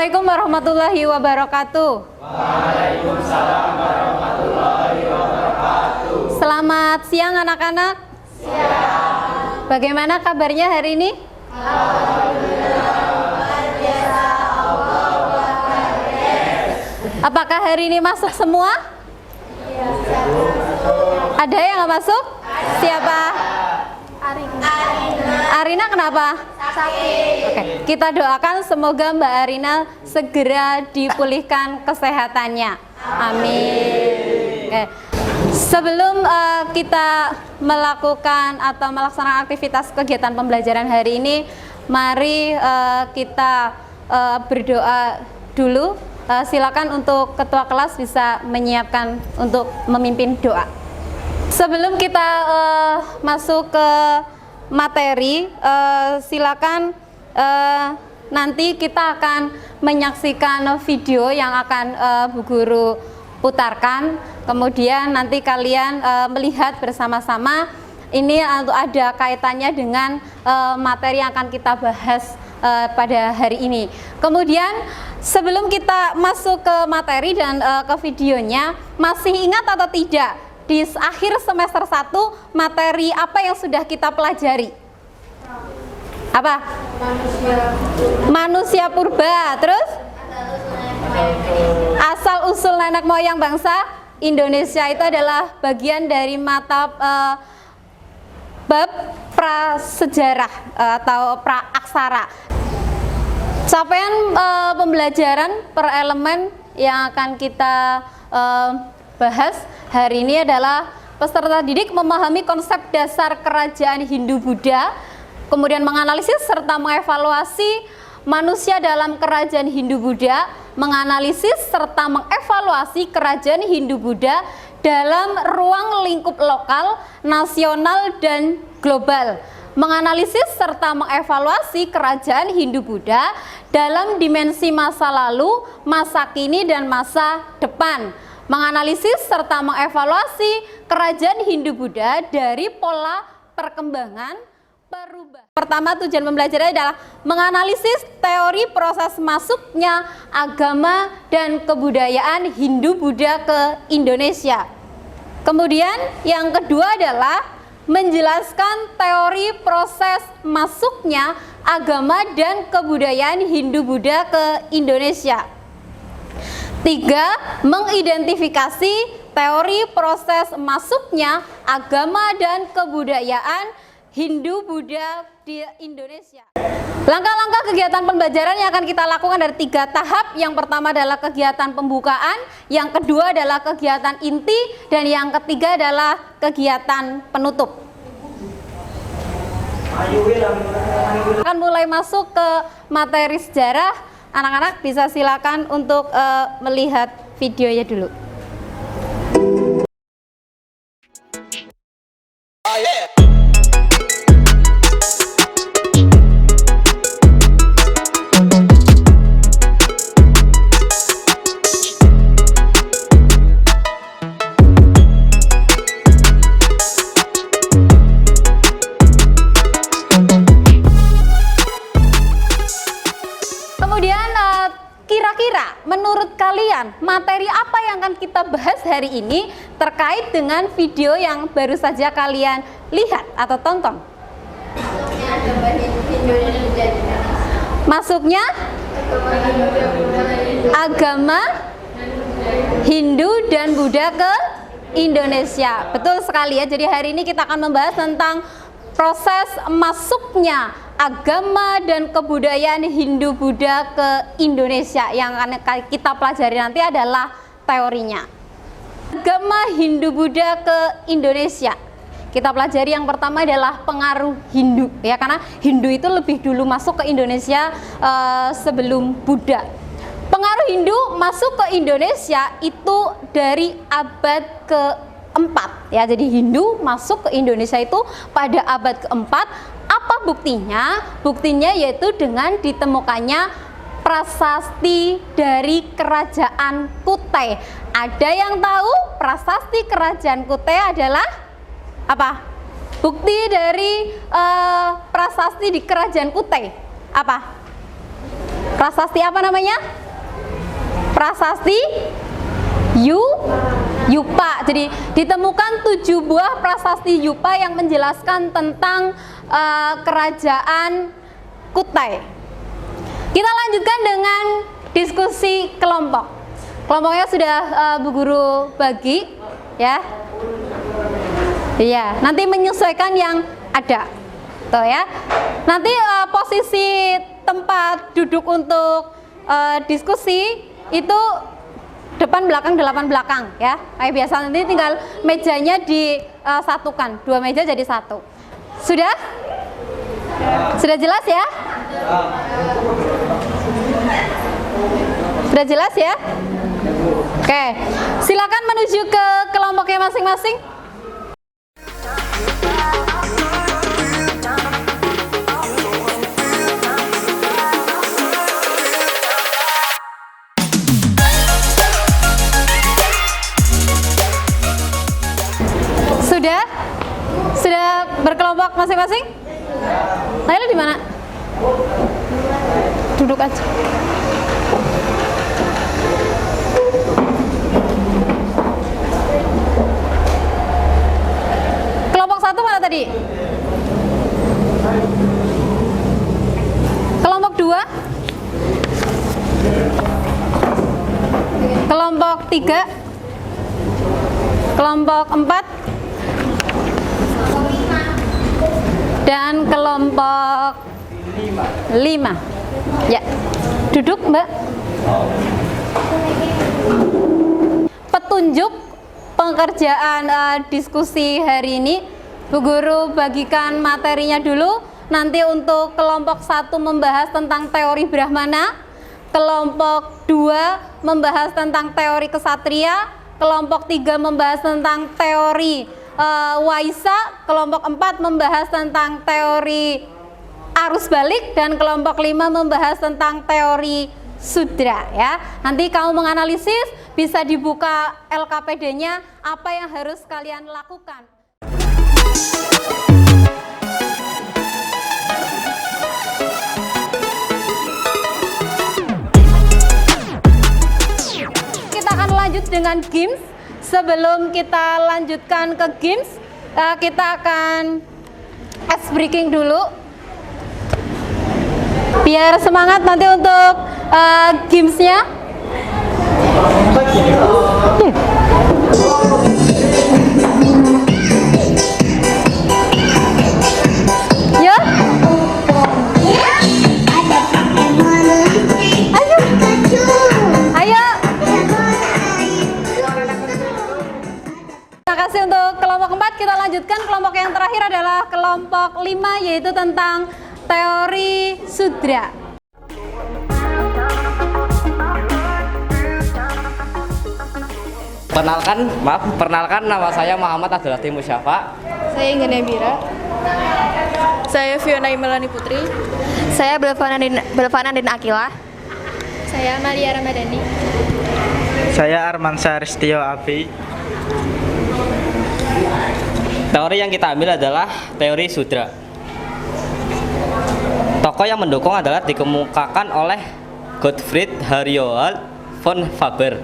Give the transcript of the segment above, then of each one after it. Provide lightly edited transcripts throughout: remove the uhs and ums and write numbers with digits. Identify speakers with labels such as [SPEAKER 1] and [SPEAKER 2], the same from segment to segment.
[SPEAKER 1] Assalamualaikum warahmatullahi wabarakatuh.
[SPEAKER 2] Waalaikumsalam warahmatullahi wabarakatuh.
[SPEAKER 1] Selamat siang anak-anak. Siang. Bagaimana kabarnya hari ini?
[SPEAKER 2] Alhamdulillah, luar biasa. Allahu Akbar.
[SPEAKER 1] Apakah hari ini masuk semua?
[SPEAKER 2] Iya.
[SPEAKER 1] Ada yang nggak masuk? Siapa? Arina kenapa?
[SPEAKER 2] Sakit.
[SPEAKER 1] Oke, kita doakan semoga Mbak Arina segera dipulihkan kesehatannya. Amin. Oke. Sebelum kita melakukan atau melaksanakan aktivitas kegiatan pembelajaran hari ini, mari kita berdoa dulu. Silakan untuk ketua kelas bisa menyiapkan untuk memimpin doa. Sebelum kita masuk ke materi, silakan nanti kita akan menyaksikan video yang akan Bu Guru putarkan. Kemudian nanti kalian melihat bersama-sama. Ini ada kaitannya dengan materi yang akan kita bahas pada hari ini. Kemudian sebelum kita masuk ke materi dan ke videonya, masih ingat atau tidak? Di akhir semester 1 materi apa yang sudah kita pelajari? Apa? Manusia purba. Terus? Asal usul nenek moyang bangsa Indonesia. Itu adalah bagian dari mata bab prasejarah atau praaksara. Capaian pembelajaran per elemen yang akan kita bahas hari ini adalah peserta didik memahami konsep dasar kerajaan Hindu-Buddha, kemudian menganalisis serta mengevaluasi manusia dalam kerajaan Hindu-Buddha, menganalisis serta mengevaluasi kerajaan Hindu-Buddha dalam ruang lingkup lokal, nasional, dan global, menganalisis serta mengevaluasi kerajaan Hindu-Buddha dalam dimensi masa lalu, masa kini, dan masa depan, menganalisis serta mengevaluasi kerajaan Hindu-Buddha dari pola perkembangan perubahan. Pertama, tujuan pembelajaran adalah menganalisis teori proses masuknya agama dan kebudayaan Hindu-Buddha ke Indonesia. Kemudian yang kedua adalah menjelaskan teori proses masuknya agama dan kebudayaan Hindu-Buddha ke Indonesia. 3. Mengidentifikasi teori proses masuknya agama dan kebudayaan Hindu-Buddha di Indonesia. Langkah-langkah kegiatan pembelajaran yang akan kita lakukan dari 3 tahap. Yang pertama adalah kegiatan pembukaan, yang kedua adalah kegiatan inti, dan yang ketiga adalah kegiatan penutup. Akan mulai masuk ke materi sejarah. Anak-anak bisa silakan untuk melihat videonya dulu. Kira-kira menurut kalian materi apa yang akan kita bahas hari ini terkait dengan video yang baru saja kalian lihat atau tonton? Masuknya agama Hindu dan Buddha ke Indonesia. Betul sekali ya. Jadi hari ini kita akan membahas tentang proses masuknya agama dan kebudayaan Hindu-Buddha ke Indonesia. Yang akan kita pelajari nanti adalah teorinya. Agama Hindu-Buddha ke Indonesia. Kita pelajari yang pertama adalah pengaruh Hindu, ya, karena Hindu itu lebih dulu masuk ke Indonesia sebelum Buddha. Pengaruh Hindu masuk ke Indonesia itu dari abad ke-4, ya. Jadi Hindu masuk ke Indonesia itu pada abad ke-4. Apa buktinya? Buktinya yaitu dengan ditemukannya prasasti dari Kerajaan Kutai. Ada yang tahu prasasti Kerajaan Kutai adalah apa? Bukti dari prasasti di Kerajaan Kutai apa? Prasasti apa namanya? Prasasti Yupa. Jadi ditemukan 7 buah prasasti Yupa yang menjelaskan tentang kerajaan Kutai. Kita lanjutkan dengan diskusi kelompok. Kelompoknya sudah Bu Guru bagi, ya. Iya, nanti menyesuaikan yang ada. Tuh ya. Nanti posisi tempat duduk untuk diskusi itu depan belakang, 8 belakang ya. Kayak biasa, nanti tinggal mejanya disatukan, 2 meja jadi 1. Sudah? Sudah jelas ya? Sudah jelas ya? Oke, silakan menuju ke kelompoknya masing-masing. Sudah berkelompok masing-masing? Naila di mana? Duduk aja. Kelompok 1 mana tadi? Kelompok 2? Kelompok 3? Kelompok 4? Dan kelompok 5. Ya, duduk Mbak. Petunjuk pengerjaan diskusi hari ini, Bu Guru bagikan materinya dulu. Nanti untuk kelompok 1 membahas tentang teori Brahmana, kelompok 2 membahas tentang teori kesatria, kelompok 3 membahas tentang teori Waisa, kelompok 4 membahas tentang teori arus balik, dan kelompok 5 membahas tentang teori sudra ya. Nanti kamu menganalisis, bisa dibuka LKPD-nya apa yang harus kalian lakukan. Kita akan lanjut dengan games. Sebelum kita lanjutkan ke games, kita akan ice breaking dulu biar semangat nanti untuk gamesnya. Ya, terima kasih untuk kelompok 4. Kita lanjutkan kelompok yang terakhir adalah kelompok 5, yaitu tentang teori sudra.
[SPEAKER 3] Perkenalkan nama saya Muhammad Abdullah Musyafa.
[SPEAKER 4] Saya Inggana Bira. Saya Fiona Imelani Putri.
[SPEAKER 5] Saya Belvana Din Akila.
[SPEAKER 4] Saya Malia Ramadhani.
[SPEAKER 6] Saya Armansyah Ristio Abi.
[SPEAKER 3] Teori yang kita ambil adalah teori sudra. Tokoh yang mendukung adalah dikemukakan oleh Gottfried Hariold von Faber.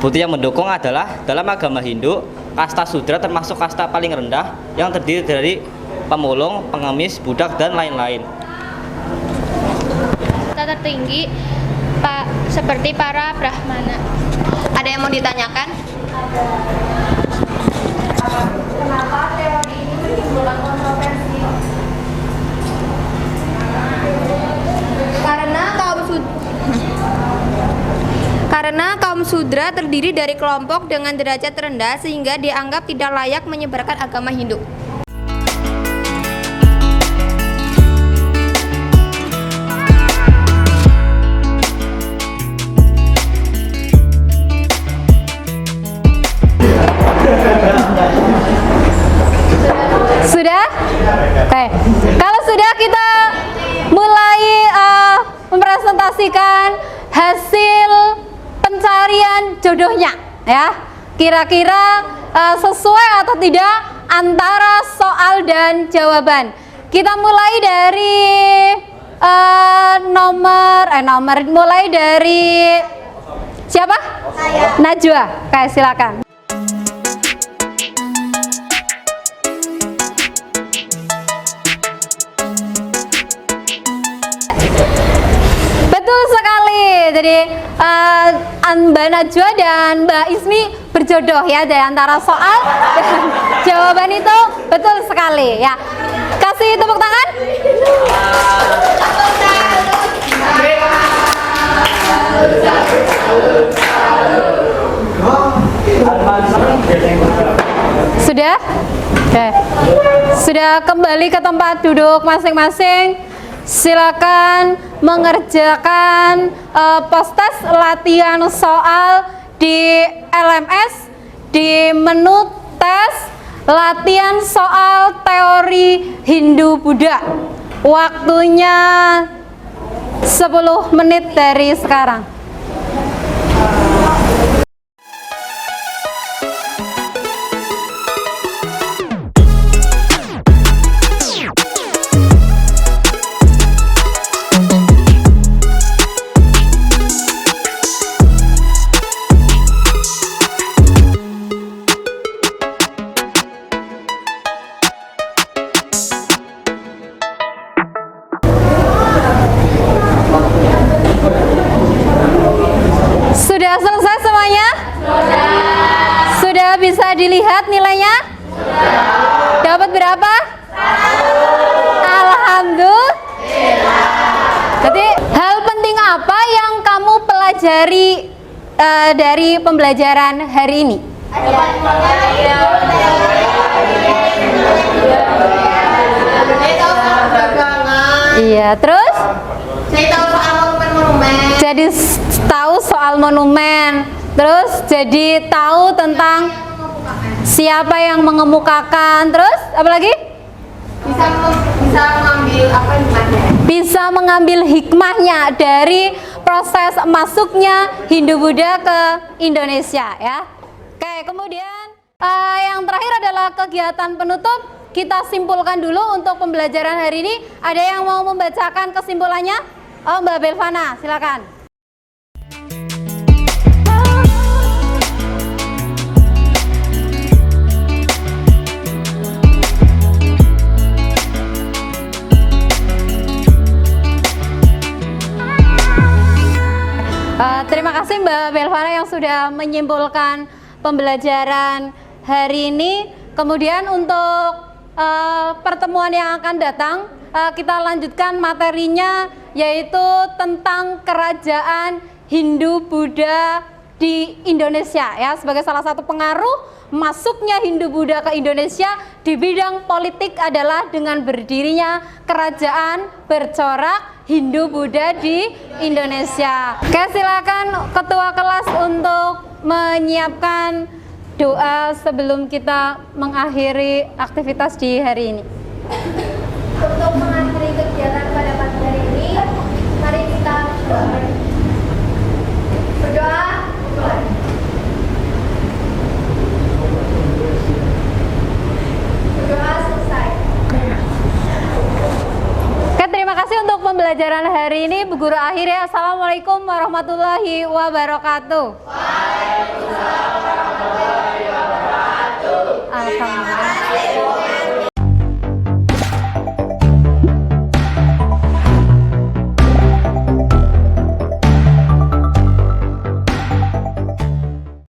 [SPEAKER 3] Bukti yang mendukung adalah dalam agama Hindu, kasta sudra termasuk kasta paling rendah yang terdiri dari pemulung, pengemis, budak, dan lain-lain.
[SPEAKER 5] Kasta tertinggi seperti para Brahmana. Ada yang mau ditanyakan?
[SPEAKER 1] Kenapa teori ini menimbulkan kontroversi?
[SPEAKER 5] Karena kaum sudra terdiri dari kelompok dengan derajat rendah sehingga dianggap tidak layak menyebarkan agama Hindu.
[SPEAKER 1] Sudah? Oke. Kalau sudah, kita mulai mempresentasikan hasil pencarian jodohnya ya. Kira-kira sesuai atau tidak antara soal dan jawaban. Kita mulai dari nomor mulai dari siapa? Saya. Najwa. Oke, silakan. Betul sekali. Jadi Mbak Najwa dan Mbak Ismi berjodoh ya dari antara soal dan jawaban itu betul sekali ya. Kasih tepuk tangan. Sudah? Oke. Sudah kembali ke tempat duduk masing-masing. Silakan mengerjakan post-test latihan soal di LMS di menu tes latihan soal teori Hindu-Buddha. Waktunya 10 menit dari sekarang. Sudah selesai semuanya? Sudah bisa dilihat nilainya? Dapat berapa? Alhamdulillah. Jadi hal penting apa yang kamu pelajari dari pembelajaran hari ini? Iya, terus?
[SPEAKER 5] Saya tahu soal monumen-monumen.
[SPEAKER 1] Jadi tahu soal monumen, terus jadi tahu tentang siapa yang mengemukakan, terus apa lagi?
[SPEAKER 5] Bisa mengambil apa hikmahnya?
[SPEAKER 1] Bisa mengambil hikmahnya dari proses masuknya Hindu-Buddha ke Indonesia ya. Oke, kemudian yang terakhir adalah kegiatan penutup. Kita simpulkan dulu untuk pembelajaran hari ini. Ada yang mau membacakan kesimpulannya? Oh, Mbak Belvana, silakan. Terima kasih Mbak Belvana yang sudah menyimpulkan pembelajaran hari ini. Kemudian untuk pertemuan yang akan datang, kita lanjutkan materinya, yaitu tentang kerajaan Hindu-Buddha di Indonesia ya, sebagai salah satu pengaruh masuknya Hindu-Buddha ke Indonesia di bidang politik adalah dengan berdirinya kerajaan bercorak Hindu-Buddha di Indonesia. Oke, silakan ketua kelas untuk menyiapkan doa sebelum kita mengakhiri aktivitas di hari ini.
[SPEAKER 5] Untuk mengakhiri kegiatan pada pagi hari ini, mari kita berdoa. Berdoa selesai.
[SPEAKER 1] Oke, terima kasih untuk pembelajaran hari ini. Bu Guru akhir ya. Assalamualaikum warahmatullahi wabarakatuh. Waalaikumsalam warahmatullahi wabarakatuh. Alhamdulillah.